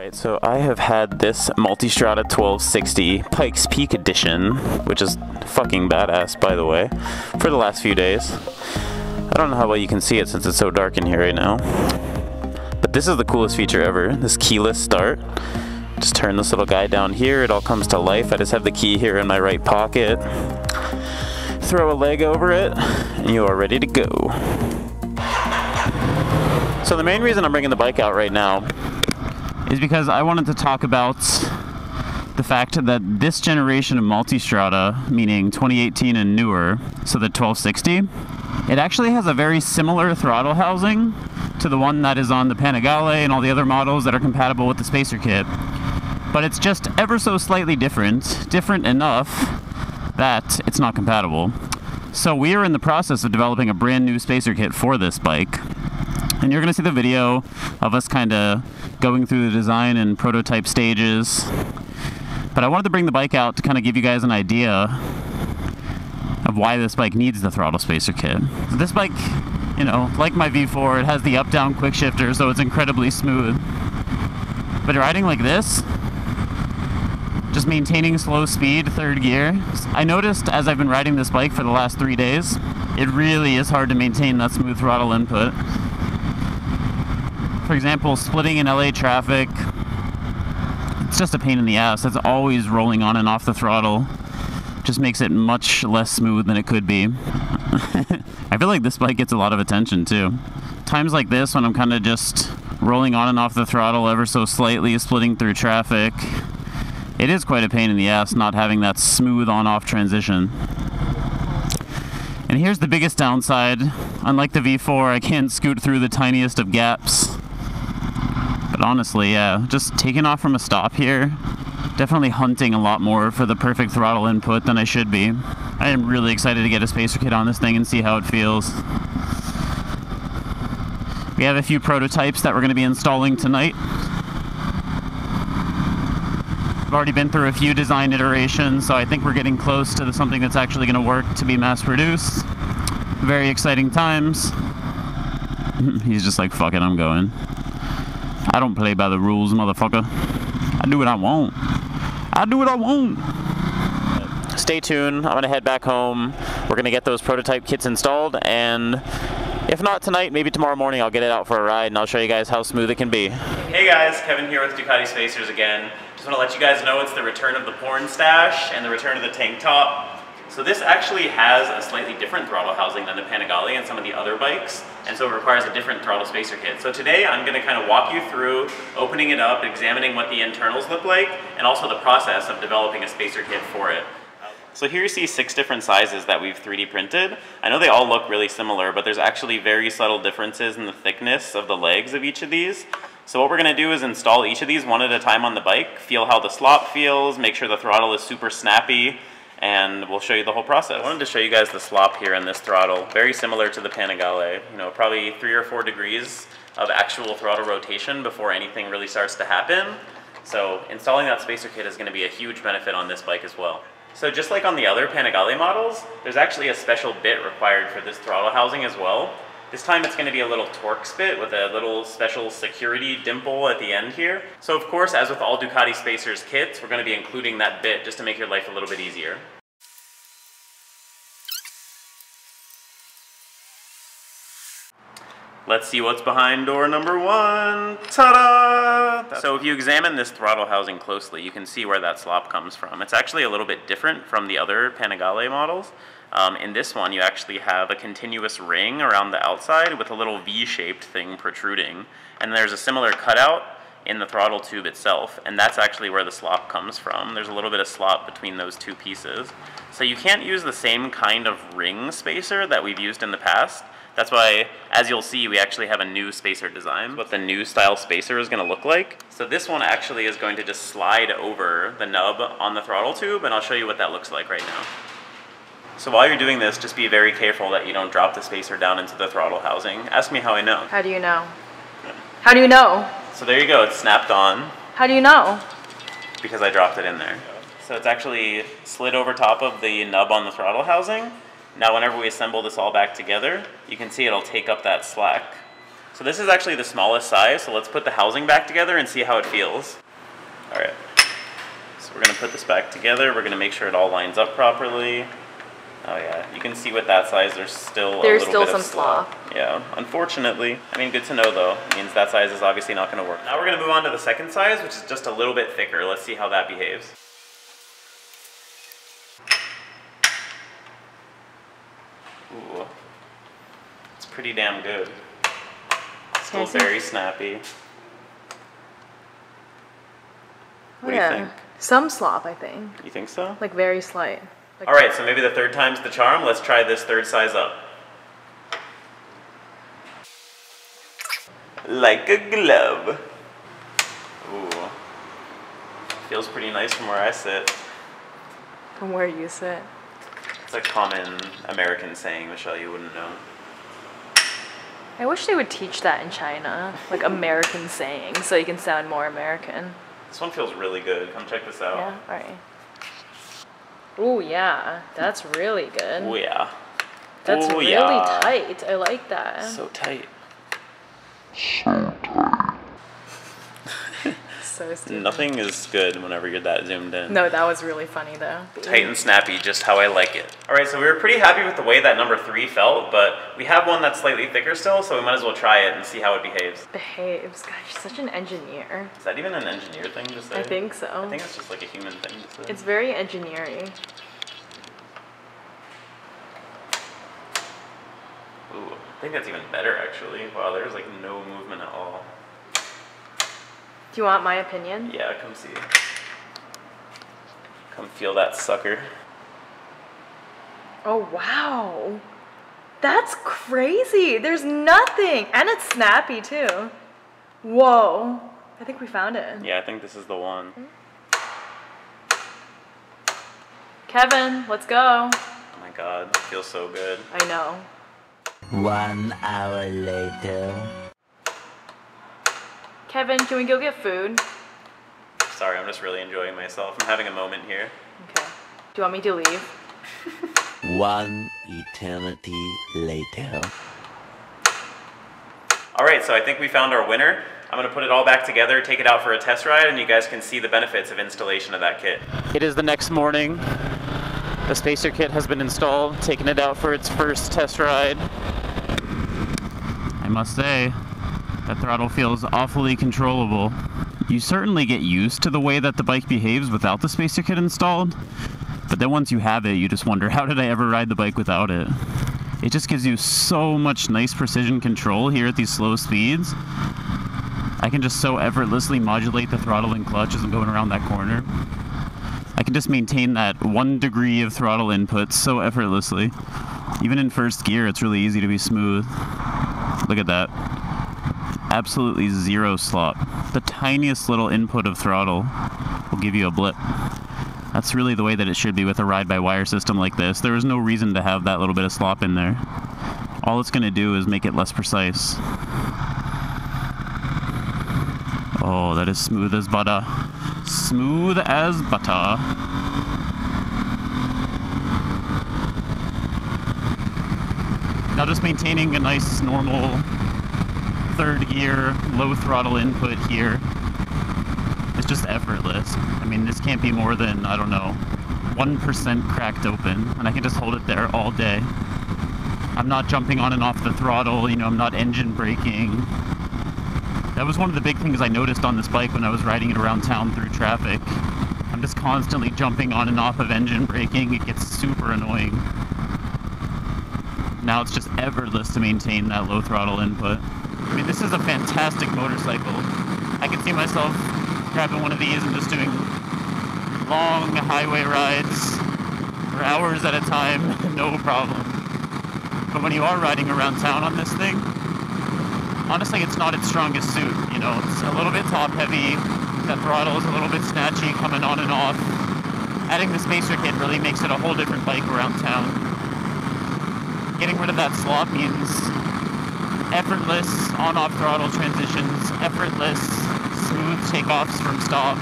Alright, so I have had this Multistrada 1260 Pikes Peak Edition, which is fucking badass, by the way, for the last few days. I don't know how well you can see it since it's so dark in here right now. But this is the coolest feature ever, this keyless start. Just turn this little guy down here, it all comes to life. I just have the key here in my right pocket. Throw a leg over it, and you are ready to go. So the main reason I'm bringing the bike out right now is because I wanted to talk about the fact that this generation of Multistrada, meaning 2018 and newer, so the 1260, it actually has a very similar throttle housing to the one that is on the Panigale and all the other models that are compatible with the Spacer Kit. But it's just ever so slightly different enough that it's not compatible. So we are in the process of developing a brand new Spacer Kit for this bike. And you're gonna see the video of us kind of going through the design and prototype stages. But I wanted to bring the bike out to kind of give you guys an idea of why this bike needs the Throttle Spacer Kit. So this bike, you know, like my V4, it has the up-down quick shifter, so it's incredibly smooth. But riding like this, just maintaining slow speed, third gear, I noticed as I've been riding this bike for the last 3 days, it really is hard to maintain that smooth throttle input. For example, splitting in LA traffic, it's just a pain in the ass. It's always rolling on and off the throttle. Just makes it much less smooth than it could be. I feel like this bike gets a lot of attention too. Times like this when I'm kind of just rolling on and off the throttle ever so slightly, splitting through traffic, it is quite a pain in the ass not having that smooth on-off transition. And here's the biggest downside. Unlike the V4, I can't scoot through the tiniest of gaps. But honestly, yeah, just taking off from a stop here, definitely hunting a lot more for the perfect throttle input than I should be. I am really excited to get a Spacer Kit on this thing and see how it feels. We have a few prototypes that we're going to be installing tonight. I've already been through a few design iterations, so I think we're getting close to something that's actually going to work to be mass produced. Very exciting times. He's just like, fuck it, I'm going. I don't play by the rules, motherfucker. I do what I want. I do what I want. Stay tuned. I'm gonna head back home. We're gonna get those prototype kits installed, and if not tonight, maybe tomorrow morning I'll get it out for a ride and I'll show you guys how smooth it can be. Hey guys, Kevin here with Ducati Spacers again. Just want to let you guys know it's the return of the porn stash and the return of the tank top. So this actually has a slightly different throttle housing than the Panigale and some of the other bikes, and so it requires a different throttle spacer kit. So today I'm going to kind of walk you through opening it up, examining what the internals look like, and also the process of developing a spacer kit for it. So here you see 6 different sizes that we've 3D printed. I know they all look really similar, but there's actually very subtle differences in the thickness of the legs of each of these. So what we're going to do is install each of these one at a time on the bike, feel how the slop feels, make sure the throttle is super snappy, and we'll show you the whole process. I wanted to show you guys the slop here in this throttle, very similar to the Panigale. You know, probably 3 or 4 degrees of actual throttle rotation before anything really starts to happen. So installing that spacer kit is going to be a huge benefit on this bike as well. So just like on the other Panigale models, there's actually a special bit required for this throttle housing as well. This time it's going to be a little torque spit with a little special security dimple at the end here. So of course, as with all Ducati Spacers kits, we're going to be including that bit just to make your life a little bit easier. Let's see what's behind door number 1. Ta-da! So if you examine this throttle housing closely, you can see where that slop comes from. It's actually a little bit different from the other Panigale models. In this one, you actually have a continuous ring around the outside with a little V-shaped thing protruding. And there's a similar cutout in the throttle tube itself, and that's actually where the slop comes from. There's a little bit of slop between those 2 pieces. So you can't use the same kind of ring spacer that we've used in the past. That's why, as you'll see, we actually have a new spacer design, what the new style spacer is going to look like. So this one actually is going to just slide over the nub on the throttle tube, and I'll show you what that looks like right now. So while you're doing this, just be very careful that you don't drop the spacer down into the throttle housing. Ask me how I know. How do you know? How do you know? So there you go, it's snapped on. How do you know? Because I dropped it in there. So it's actually slid over top of the nub on the throttle housing. Now whenever we assemble this all back together, you can see it'll take up that slack. So this is actually the smallest size, so let's put the housing back together and see how it feels. All right, so we're gonna put this back together. We're gonna make sure it all lines up properly. Oh yeah, you can see with that size, there's still a little bit of slop. Yeah, unfortunately. I mean, good to know though. It means that size is obviously not gonna work. Now we're gonna move on to the second size, which is just a little bit thicker. Let's see how that behaves. Ooh, it's pretty damn good. Still very snappy. What do you think? Some slop, I think. You think so? Like very slight. Like all right, so maybe the third time's the charm. Let's try this third size up. Like a glove. Ooh. Feels pretty nice from where I sit. From where you sit. It's a common American saying, Michelle, you wouldn't know. I wish they would teach that in China, like American sayings, so you can sound more American. This one feels really good. Come check this out. Yeah, alright. Ooh, yeah, that's really good. Ooh, yeah. That's ooh, really yeah. tight. I like that. So tight. So stupid. Nothing is good whenever you're that zoomed in. No, that was really funny though. Tight and snappy, just how I like it. All right, so we were pretty happy with the way that number 3 felt, but we have one that's slightly thicker still, so we might as well try it and see how it behaves. Behaves. Gosh, you're such an engineer. Is that even an engineer thing to say? I think so. I think it's just like a human thing to say. It's very engineering. Ooh, I think that's even better actually. Wow, there's like no movement at all. Do you want my opinion? Yeah, come see. Come feel that sucker. Oh, wow. That's crazy. There's nothing. And it's snappy, too. Whoa. I think we found it. Yeah, I think this is the one. Kevin, let's go. Oh my god, it feels so good. I know. 1 hour later. Kevin, can we go get food? Sorry, I'm just really enjoying myself. I'm having a moment here. Okay. Do you want me to leave? 1 eternity later. All right, so I think we found our winner. I'm gonna put it all back together, take it out for a test ride, and you guys can see the benefits of installation of that kit. It is the next morning. The Spacer Kit has been installed, taking it out for its first test ride. I must say, that throttle feels awfully controllable. You certainly get used to the way that the bike behaves without the Spacer Kit installed, but then once you have it, you just wonder, how did I ever ride the bike without it? It just gives you so much nice precision control here at these slow speeds. I can just so effortlessly modulate the throttle and clutch as I'm going around that corner. I can just maintain that 1 degree of throttle input so effortlessly. Even in first gear, it's really easy to be smooth. Look at that. Absolutely zero slop. The tiniest little input of throttle will give you a blip. That's really the way that it should be with a ride-by-wire system like this. There is no reason to have that little bit of slop in there. All it's going to do is make it less precise. Oh, that is smooth as butter. Smooth as butter. Now just maintaining a nice normal 3rd gear low throttle input here is just effortless. I mean, this can't be more than, I don't know, 1% cracked open, and I can just hold it there all day. I'm not jumping on and off the throttle, you know, I'm not engine braking. That was one of the big things I noticed on this bike when I was riding it around town through traffic. I'm just constantly jumping on and off of engine braking. It gets super annoying. Now it's just effortless to maintain that low throttle input. I mean, this is a fantastic motorcycle. I can see myself grabbing one of these and just doing long highway rides for hours at a time, no problem. But when you are riding around town on this thing, honestly, it's not its strongest suit. You know, it's a little bit top heavy. That throttle is a little bit snatchy coming on and off. Adding the Spacer Kit really makes it a whole different bike around town. Getting rid of that slop means effortless on-off throttle transitions, effortless smooth takeoffs from stops.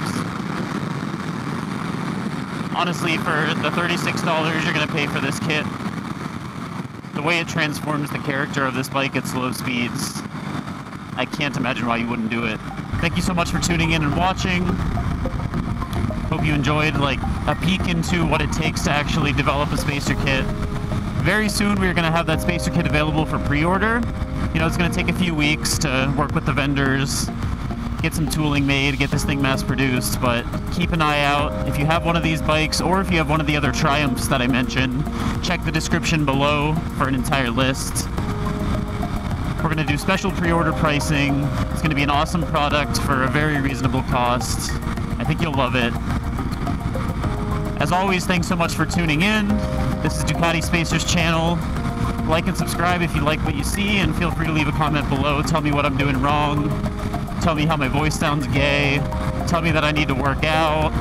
Honestly, for the $36 you're going to pay for this kit, the way it transforms the character of this bike at slow speeds I can't imagine why you wouldn't do it. Thank you so much for tuning in and watching. Hope you enjoyed like a peek into what it takes to actually develop a spacer kit. Very soon we're going to have that spacer kit available for pre-order. You know, it's going to take a few weeks to work with the vendors, get some tooling made, get this thing mass produced, but keep an eye out. If you have one of these bikes, or if you have one of the other Triumphs that I mentioned, check the description below for an entire list. We're going to do special pre-order pricing. It's going to be an awesome product for a very reasonable cost. I think you'll love it. As always, thanks so much for tuning in. This is Ducati Spacer's channel. Like and subscribe if you like what you see, and feel free to leave a comment below. Tell me what I'm doing wrong. Tell me how my voice sounds gay. Tell me that I need to work out.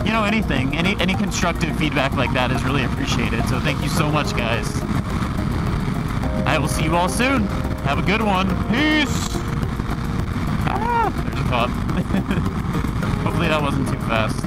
You know, anything. Any constructive feedback like that is really appreciated. So thank you so much, guys. I will see you all soon. Have a good one. Peace! Ah, there's a cop. Hopefully that wasn't too fast.